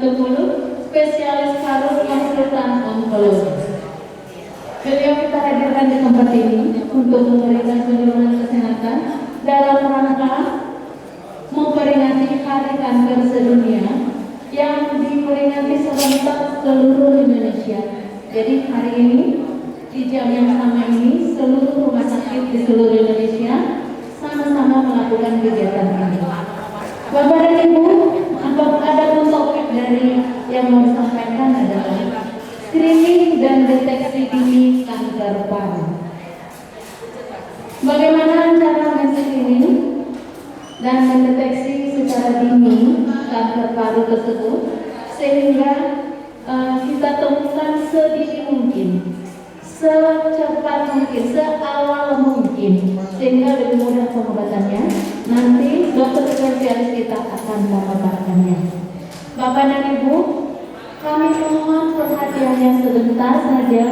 Tumulu, spesialis paru konsultan onkologi. Beliau kita hadirkan di tempat ini untuk memberikan penyuluhan kesehatan dalam rangka memperingati Hari Kanker Sedunia yang diperingati serentak seluruh Indonesia. Jadi hari ini di jam yang sama ini seluruh rumah sakit di seluruh Indonesia sama-sama melakukan kegiatan ini. Bapak dan Ibu, ada topik dari yang mau disampaikan adalah screening dan deteksi dini kanker paru. Bagaimana cara men-screening dan mendeteksi secara dini kanker paru tersebut sehingga kita temukan sedini mungkin, secepat mungkin, seawal mungkin, sehingga lebih mudah pengobatannya. Nanti dokter spesialis kita akan memaparkannya. Bapak dan Ibu, kami mohon perhatiannya sebentar saja.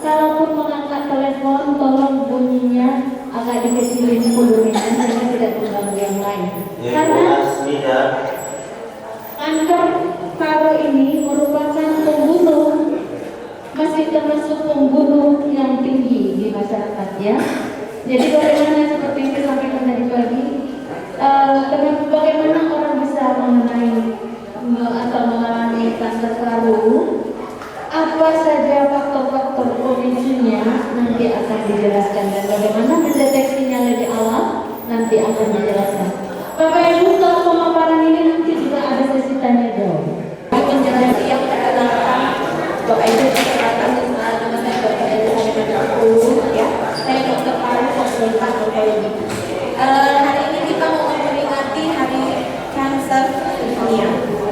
Kalaupun mengangkat telepon, tolong bunyinya agak dikecilin volumenya sehingga tidak mengganggu yang lain. Karena kanker paru ini merupakan pembunuh, masih termasuk pembunuh yang tinggi di masyarakat ya. Jadi bagaimana seperti yang disampaikan tadi pagi, bagaimana orang bisa mengenai atau mengalami kanker paru, apa saja faktor-faktor pemicunya nanti akan dijelaskan, dan bagaimana mendeteksinya lebih awal nanti akan dijelaskan. Bapak Ibu, setelah pemaparan ini nanti juga ada sesi tanya jawab. Menjelaskan yang perkenalkan Bapak Ibu kesehatan, nama saya Dr. Elizabeth ya. Saya dokter paru konsultan onkologi. Hari ini kita mau memperingati Hari Kanker Sedunia.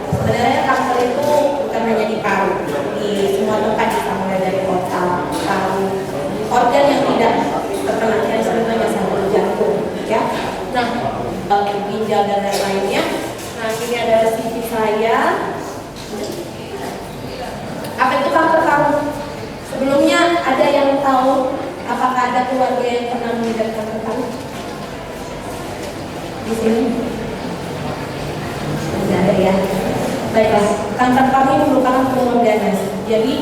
Sebenarnya kanker itu bukan hanya di paru, di semua tempat, bisa mulai dari otak, paru, organ yang tidak terkena yang sebenarnya sampai jantung, ya. Nah, ginjal dan lain-lainnya. Nah, ini adalah CV saya. Apa itu kanker paru? Sebelumnya ada yang tahu apakah ada keluarga yang pernah mengidap kanker paru? Di sini? Tidak ada ya. Baiklah, kanker paru ini merupakan tumor ganas. Jadi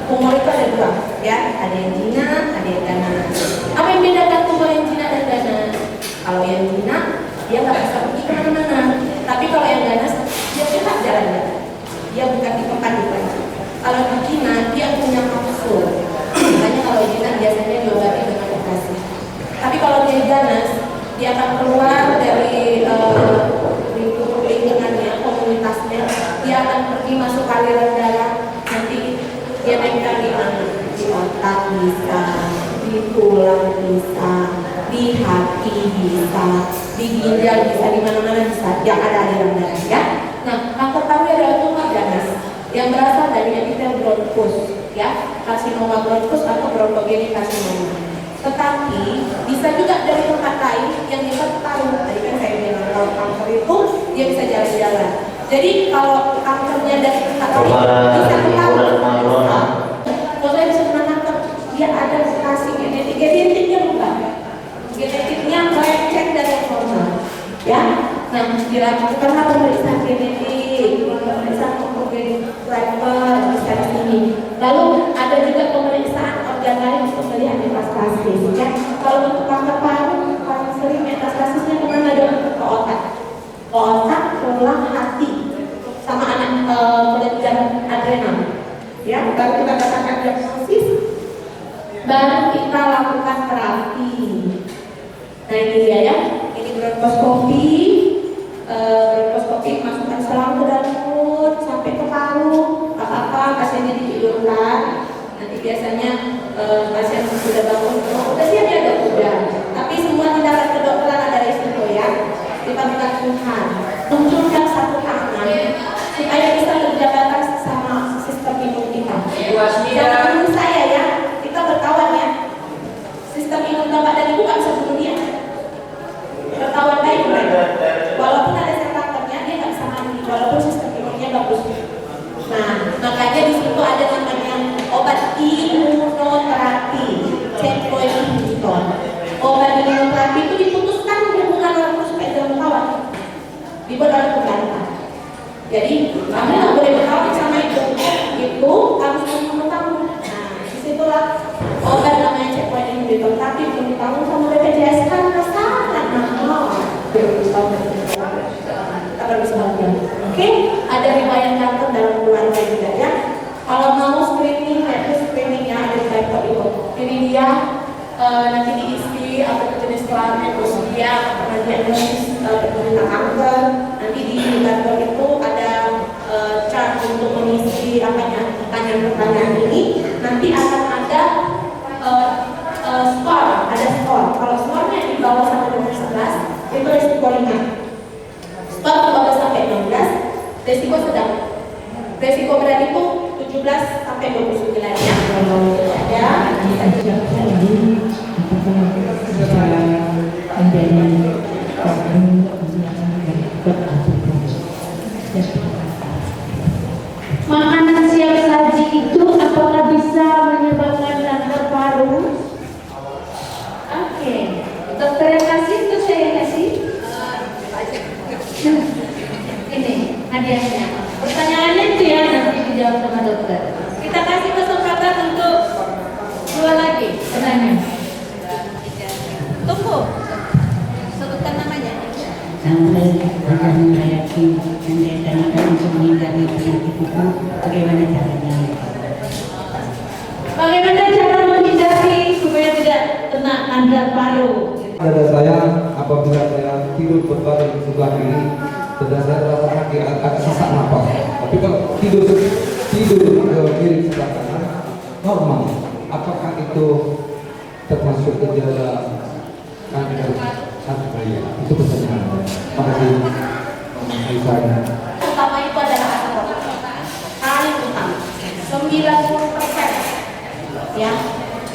tumor itu ada dua, ya. Ada yang jinak, ada yang ganas. Apa yang bedakan tumor yang jinak dan ganas? Kalau yang jinak, dia nggak bisa pergi kemana-mana. Tapi kalau yang ganas, dia tetap jalan-jalan. Dia bukan di tempat itu. Kalau di jinak, dia punya kapsul. Makanya kalau jinak biasanya diobati dengan operasi. Tapi kalau dia ganas, dia akan keluar dari lingkungannya, komunitasnya. Dia akan pergi masuk aliran darah. Nanti dia nempel di mana? Di otak bisa, di tulang bisa, di hati bisa, di ginjal bisa, di mana-mana bisa. Yang ada aliran darah, ya. Nah, kanker paru adalah tumor ganas yang berasal dari epitel bronkus, ya, karsinoma bronkus atau bronkogenik karsinoma. Tetapi bisa juga dari tempat lain yang kita tahu. Tadi kan saya bilang kalau kanker itu dia bisa jalan-jalan. Jadi kalau kankernya dari tempat lain bisa ketahui. Kalau saya bisa menanyakan dia ada mutasi genetiknya bukan? Genetiknya melenceng dari yang normal, ya. Nah, dilakukanlah pemeriksaan genetik, pemeriksaan onkogenik level bisa di sini. Lalu ada juga pemeriksaan organ lain untuk melihat metastasis, ya. Kalau untuk kanker paru paling sering metastasisnya kemana dong? Ke otak, tulang, hati, sama anak kelenjar adrenal. Ya, baru kita katakan diagnosis, baru kita lakukan terapi. Nah ini dia ya, ini bronkoskopi. Bronkoskopi masukkan selang ke dalam mulut sampai ke paru. Apa-apa pasiennya ditidurkan. Nanti biasanya pasien sudah bangun, udah siap ya dok, udah. Tapi semua tindakan kedokteran ada resiko ya. Kita minta Tuhan munculkan satu tangan supaya bisa berjabatan sama sistem imun kita. Jangan menurut saya ya, kita berkawan ya. Sistem imun bapak dan ibu nggak bisa bunuh dia. Berkawan baik mereka. Walaupun ada sel-kankernya, dia nggak bisa mati. Walaupun sistem imunnya bagus. Nah, makanya di situ ada namanya obat imunoterapi, checkpoint inhibitor. Obat imunoterapi itu diputuskan diagnosis penderita kanker. Nanti di kantor itu ada chart untuk mengisi pertanyaan-pertanyaan ini. Nanti akan ada skor. Kalau skornya di bawah sampai nomor 11 itu resiko ringan. Skor di bawah sampai 16 resiko sedang. Resiko berat itu 17 sampai 29 ya. Kalau ada kita juga makanan siap saji itu apakah bisa menyebabkan kanker paru? Oke, dokter yang kasih itu saya yang kasih. Ini hadiahnya. Pertanyaannya itu ya nanti dijawab sama dokter. Kita kasih kesempatan untuk dua lagi pertanyaan. Tunggu. Sebutkan namanya. Sampai akan menghadapi dan ditanyakan untuk menghindari penyakit itu bagaimana caranya? Bagaimana cara menghindari supaya tidak kena kanker paru? Dada saya apabila saya tidur berbaring di sebelah kiri, dada saya terasa sakit, agak sesak napas. Tapi kalau tidur ke kiri sebelah kanan normal. Apakah itu termasuk gejala kanker? Itu pertanyaan. Terima kasih. Pertama itu adalah asam urat. Paling utama 90% ya,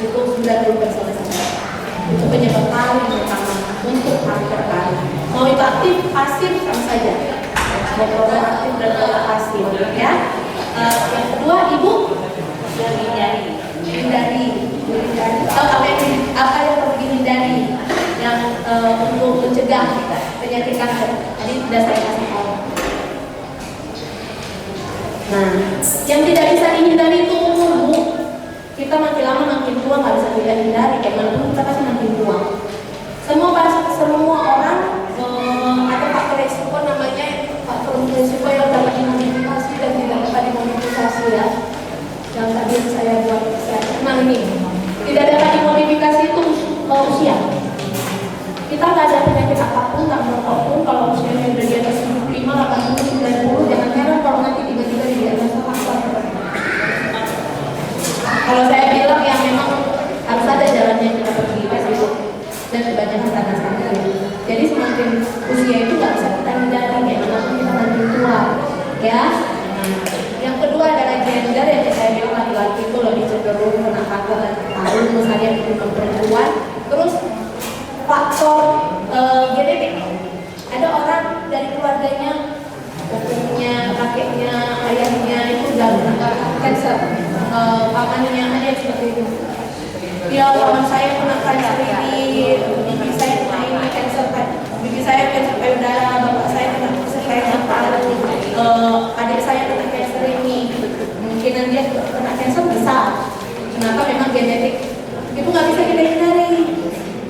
itu 90% itu penyebab paling utama untuk kanker paru. Mau itu aktif, pasif sama saja. Mau program aktif dan program pasif ya. Yang kedua ibu hindari. Apa yang perlu dihindari yang untuk mencegah penyakit kanker. Tadi sudah saya kasih tahu. Nah, yang tidak bisa dihindari itu umur, Bu. Kita makin lama makin tua, nggak bisa dihindari. Kayak kita pasti makin tua. Semua orang ada faktor resiko, namanya faktor resiko yang dapat dimodifikasi dan tidak dapat dimodifikasi ya. Yang tadi saya buat nah ini tidak dapat dimodifikasi itu usia. Kita nggak ada penyakit apapun, nggak merokok pun, kalau usianya udah di atas 75, 80, 90, jangan heran kalau nanti tiba-tiba di atas kanker. Kalau saya bilang ya memang harus ada jalannya kita pergi itu dan kebanyakan karena sakit. Jadi semakin usia itu nggak bisa kita hindari, ya walaupun kita makin tua, ya. Yang kedua adalah gender, yang saya bilang laki-laki itu lebih cenderung kena kanker paru, misalnya untuk perempuan. Terus faktor genetik. Ada orang dari keluarganya, kakeknya, ayahnya itu udah kena kanker, pamannya ada yang seperti itu. Ya, paman saya kena kanker ini, bibi saya kena ini kanker, bibi saya kanker payudara, bapak saya kena kanker paru, adik saya kena kanker ini. Kemungkinan dia kena kanker besar. Kenapa? Memang genetik. Itu nggak bisa kita hindari.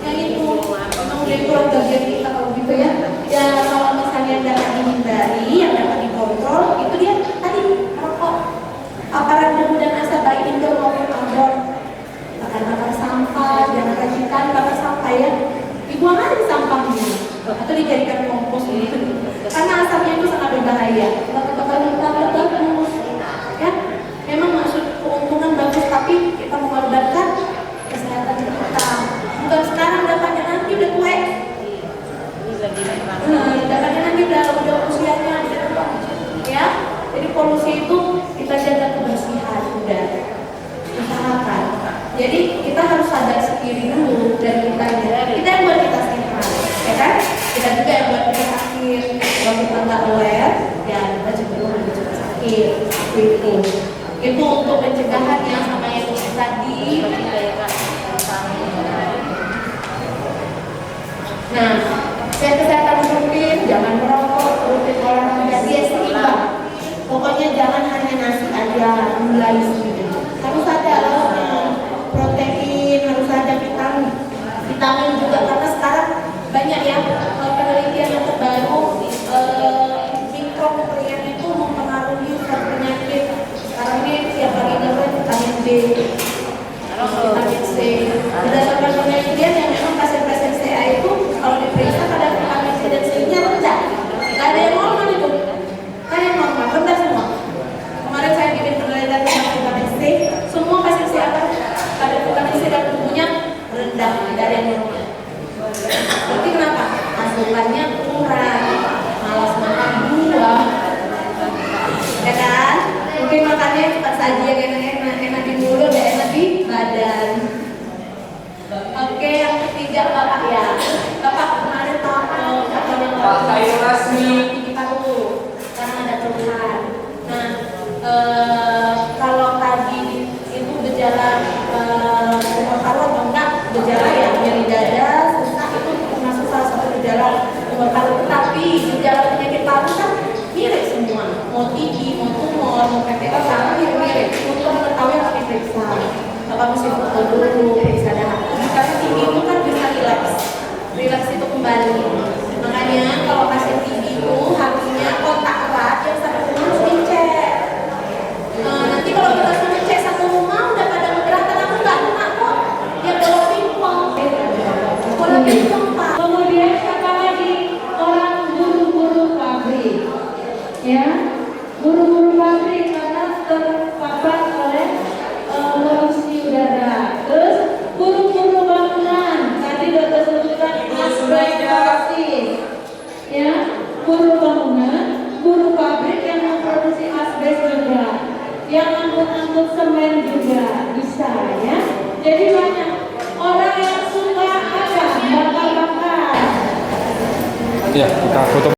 Yang itu memang udah keluarga kita kalau gitu ya. Ya kalau misalnya dapat dihindari, yang dapat dikontrol, itu dia tadi merokok, paparan debu dan asap baik indoor maupun outdoor, bakar sampah, jangan rajikan bakar sampah ya, dibuang aja di sampahnya atau dijadikan kompos gitu. Karena asapnya itu sangat berbahaya. Bakar bagus, ya. Memang maksud keuntungan bagus, tapi kita mengorbankan kesehatan kita. Bukan sekarang dapatnya, nanti udah tua. Dapatnya nanti udah usianya ya. Jadi polusi itu kita jaga kebersihan udara, usahakan. Jadi kita harus sadar sendiri dulu dari kita yang buat kita sehat, ya kan? Kita juga yang buat kita sakit. Kalau kita nggak aware, ya kita cenderung lebih cepat sakit. Itu untuk pencegahannya sama yang tadi. Nah, kesehatan rutin, jangan merokok, rutin olahraga, dia seimbang. Pokoknya jangan hanya nasi aja, gula isi. Harus ada lauknya, protein, harus ada vitamin. Vitamin juga karena sekarang banyak ya penelitian yang terbaru, mikronuklein itu mempengaruhi suatu penyakit. Sekarang ini tiap hari dengar vitamin B, vitamin C. Berdasarkan penelitian yang memang pasien-pasien CA itu kalau diperiksa pada vitamin C pemasukannya kurang, malas makan buah, ya kan? Mungkin makannya cepat saja yang enak-enak, enak di mulut, gak enak di badan. Oke, yang ketiga Bapak ya. Bapak kemarin kapal yang Pakai rasmi. paru, karena ada keluhan. Nah, kalau tadi itu gejala paru atau enggak, gejala yang nyeri dada, susah itu termasuk salah satu gejala tumor paru. Tapi gejala penyakit paru kan mirip semua, mau TB, mau tumor, mau PPO sama mirip-mirip. Untuk mengetahui harus diperiksa. Bapak mesti foto dulu, periksa darah. Karena TB itu kan bisa relaks itu kembali. Makanya kalau pasien TB itu harusnya kontak erat yang satu rumah harus dicek. Nanti kalau kita suruh cek satu rumah udah pada keberatan, aku nggak kena kok. Ya kalau pingpong, kalau pingpong pak. Kemudian siapa lagi? Orang guru-guru pabrik, ya, guru-guru pabrik karena terpapar oleh polusi udara. Terus guru-guru bangunan, tadi dokter sebutkan asbestosis, ya, guru bangunan, guru pabrik yang memproduksi asbes juga, yang angkut-angkut semen juga bisa, ya. Jadi banyak orang yang suka ada bakar-bakar. Ya, kita foto